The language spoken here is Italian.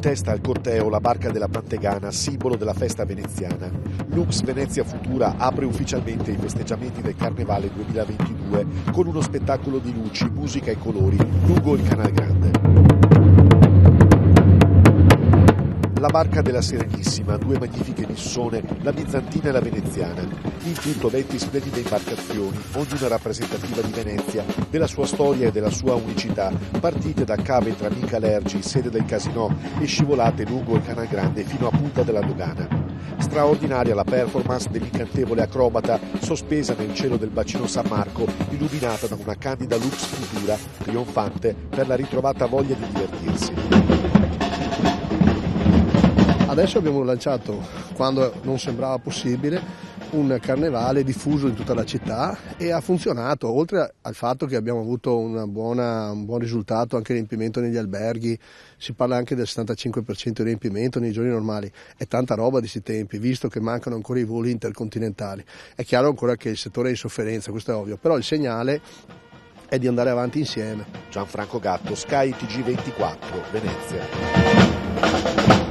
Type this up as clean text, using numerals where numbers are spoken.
testa al corteo la barca della Pantegana, simbolo della festa veneziana. Lux Venezia Futura apre ufficialmente i festeggiamenti del Carnevale 2022 con uno spettacolo di luci, musica e colori lungo il Canal Grande. La barca della Serenissima, due magnifiche missone, la bizantina e la veneziana. In tutto 20 splendide imbarcazioni, ognuna rappresentativa di Venezia, della sua storia e della sua unicità, partite da cave tra Micalergi, sede del Casinò, e scivolate lungo il Canal Grande fino a Punta della Dogana. Straordinaria la performance dell'incantevole acrobata sospesa nel cielo del bacino San Marco, illuminata da una candida lux futura, trionfante per la ritrovata voglia di divertirsi. Adesso abbiamo lanciato, quando non sembrava possibile, un carnevale diffuso in tutta la città e ha funzionato, oltre al fatto che abbiamo avuto un buon risultato anche riempimento negli alberghi, si parla anche del 75% di riempimento nei giorni normali, è tanta roba di questi tempi, visto che mancano ancora i voli intercontinentali. È chiaro ancora che il settore è in sofferenza, questo è ovvio, però il segnale è di andare avanti insieme. Gianfranco Gatto, Sky TG24, Venezia.